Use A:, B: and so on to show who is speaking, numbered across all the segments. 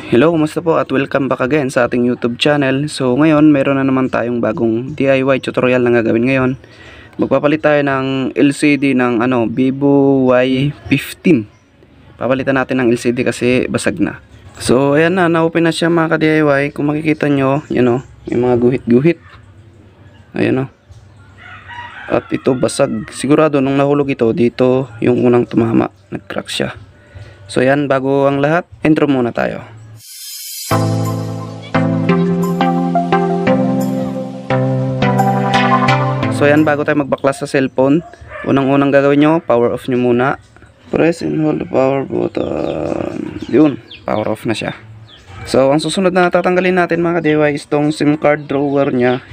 A: Hello, kumusta po at welcome back again sa ating YouTube channel. So ngayon, meron na naman tayong bagong DIY tutorial na gagawin ngayon. Magpapalit tayo ng LCD ng Vivo Y15. Papalitan natin ng LCD kasi basag na. So ayan na, na-open na siya mga ka-DIY. Kung makikita nyo, yan o, may mga guhit-guhit. Ayan o. At ito basag. Sigurado nung nahulog ito, dito yung unang tumama. Nag-crack siya. So yan, bago ang lahat, intro muna tayo. So yan, bago tayo magbaklas sa cellphone, unang-unang gagawin nyo, power off nyo muna. Press and hold the power button. Yun, power off na siya. So ang susunod na tatanggalin natin mga ka-DIY is tong SIM card drawer nya.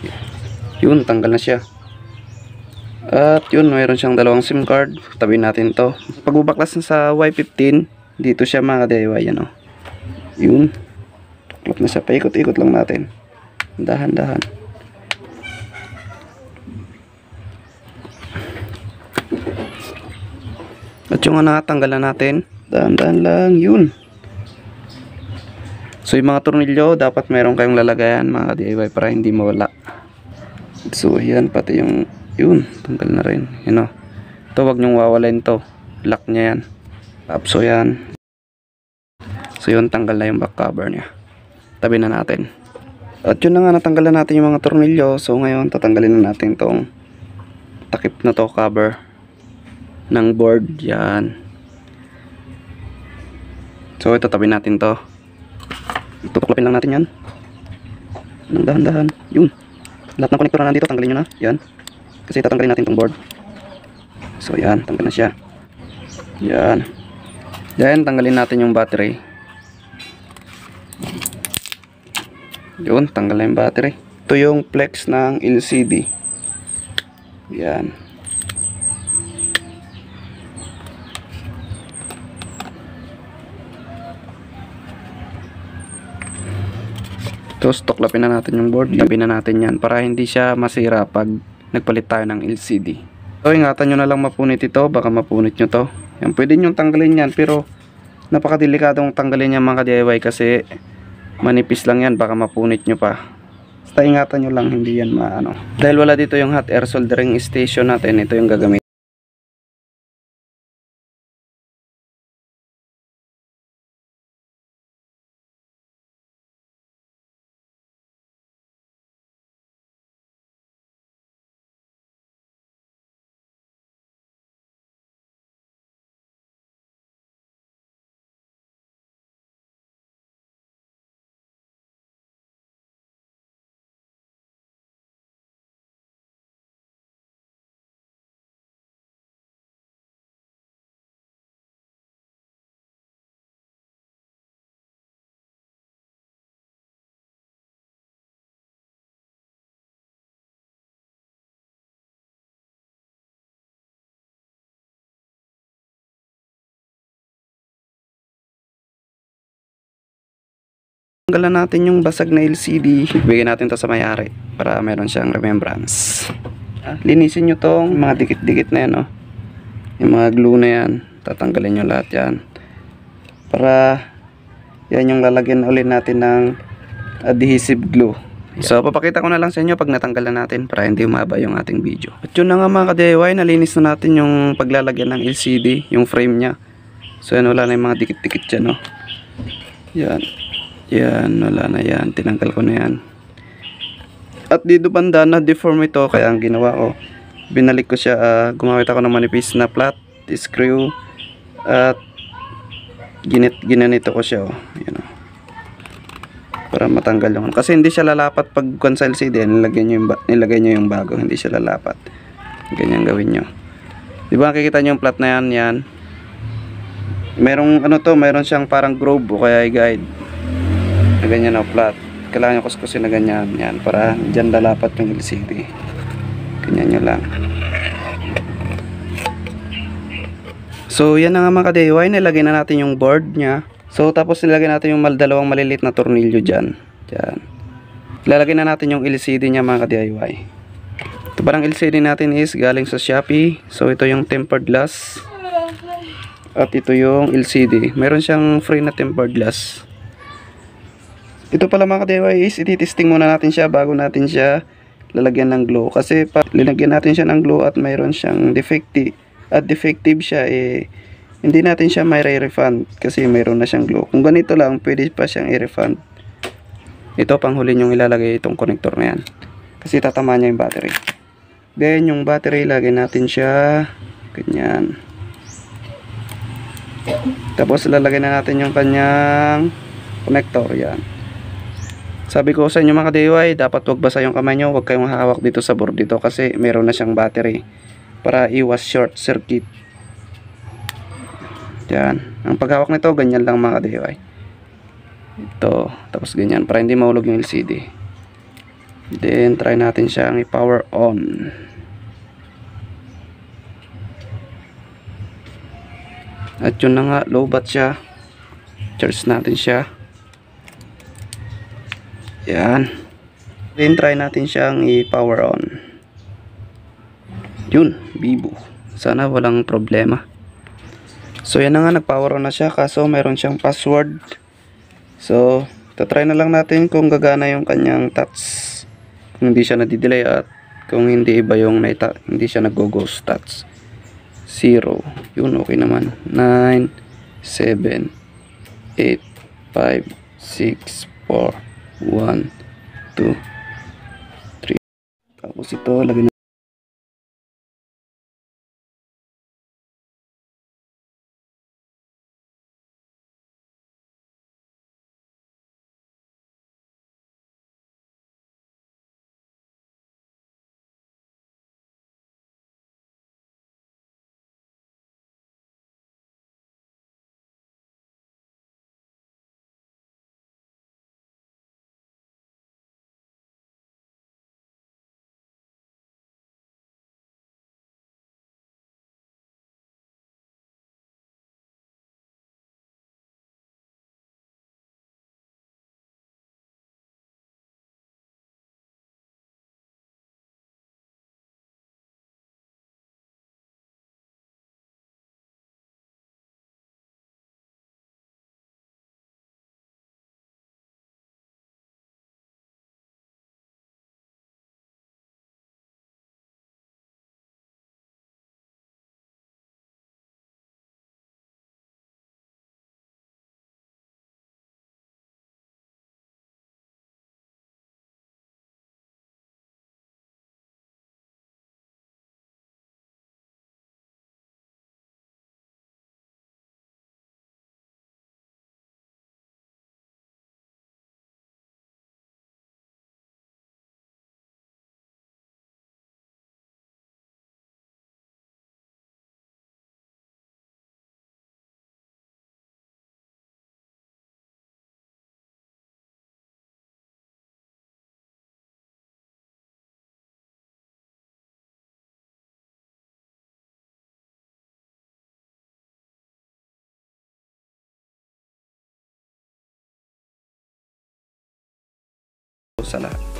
A: Yun, tanggal na siya. At yun, mayroon siyang dalawang SIM card. Tabi natin to. Pag bubaklas na sa Y15, dito siya mga ka-DIY, yan o. Yun, tuklap na siya. Paikot-ikot lang natin. Dahan-dahan. At yung nakatanggalan natin, dahan-dahan lang, yun. So yung mga tornilyo, dapat meron kayong lalagayan mga DIY para hindi mawala. So yan, pati yung, yun, tanggal na rin. Yun o. Ito, wag nyong wawalain to. Lock nya yan. So yan. So yun, tanggal na yung back cover nya. Tabi na natin. At yun na nga, natanggalan natin yung mga tornilyo. So ngayon, tatanggalin na natin tong takip na to cover ng board. Yan. So ito, tabi natin to. Tutuklapin lang natin yan ng dahan-dahan. Yun, lahat ng konektor na nandito tanggalin nyo na. Yan, kasi tatanggalin natin tong board. So yan, tanggal na siya. Yan. Then tanggalin natin yung battery. Yun, tanggal na yung battery. Ito yung flex ng LCD. Yan. Tapos tuklapin na natin yung board. Tabi na natin yan para hindi siya masira pag nagpalit tayo ng LCD. So ingatan nyo na lang mapunit ito. Baka mapunit nyo to. Yan, pwede nyo tanggalin yan, pero napakadelikadong tanggalin yan mga DIY kasi manipis lang yan, baka mapunit nyo pa. Basta ingatan nyo lang, hindi yan maano. Dahil wala dito yung hot air soldering station natin, ito yung gagamitin. Tanggalan natin yung basag na LCD. Bigyan natin to sa may-ari para meron siyang remembrance. Linisin nyo tong mga dikit-dikit na yan, oh. Yung mga glue na yan, tatanggalin nyo lahat yan para yan yung lalagyan ulit natin ng adhesive glue. So papakita ko na lang sa inyo pag natanggal na natin para hindi umaba yung ating video. At yun na nga mga ka-DIY, nalinis na natin yung paglalagyan ng LCD, yung frame nya. So yan, wala na yung mga dikit-dikit dyan, oh. Yan. Yan, wala na yan. Tinanggal ko na yan. At dito banda na deform ito, kaya ang ginawa ko, binalik ko siya, gumamit ako ng manipis na flat screw at ginanito ko siya, oh. Yan, oh. Para matanggal yung, kasi hindi siya lalapat pag sa LCD, nilagay nyo yung bago, hindi siya lalapat. Ganyan gawin nyo. Diba nakikita nyo yung flat na yan, yan. Merong meron siyang parang groove o kaya guide na ganyan na flat. Kailangan nyo kuskusin na ganyan, yan, para dyan lalapat yung LCD. Ganyan nyo lang. So yan na nga mga ka-DIY, nilagay na natin yung board nya. So tapos nilagay natin yung dalawang malilit na tornilyo dyan. Dyan. Ilalagay na natin yung LCD nya mga ka-DIY. Ito parang LCD natin is galing sa Shopee. So ito yung tempered glass. At ito yung LCD. Meron siyang free na tempered glass. Ito pala mga ka-DIY is ititesting muna natin siya bago natin siya lalagyan ng glue. Kasi pa linagyan natin siya ng glue at mayroon siyang defective siya, hindi natin siya may refund kasi mayroon na siyang glue. Kung ganito lang, pwede pa siyang i-refund. Ito panghuli yung ilalagay itong connector na yan. Kasi tatama niya yung battery. Then yung battery, lagyan natin siya ganyan. Tapos lalagyan na natin yung kanyang connector, yan. Sabi ko sa inyo mga ka-DIY, dapat wag basa yung kamay nyo, wag kayong hawak dito sa board dito kasi meron na siyang battery para iwas short circuit. Yan. Ang paghawak nito, ganyan lang mga ka-DIY. Ito, tapos ganyan para hindi mahulog yung LCD. Then try natin siyang i-power on. At yun na nga, low bat siya. Charge natin siya. Yan. Then try natin siyang i-power on. Yun, bibo. Sana walang problema. So yan na nga, nag-power on na siya kaso mayroon siyang password. So tatry na lang natin kung gagana yung kanyang touch. Kung hindi siya nadidelay at kung hindi iba yung hindi siya nag-ghost touch. 0. Yun, okay naman. 9, 7, 8, 5, 6, 4, 1, 2, 3. Tapos ito, lagyan sa lahat.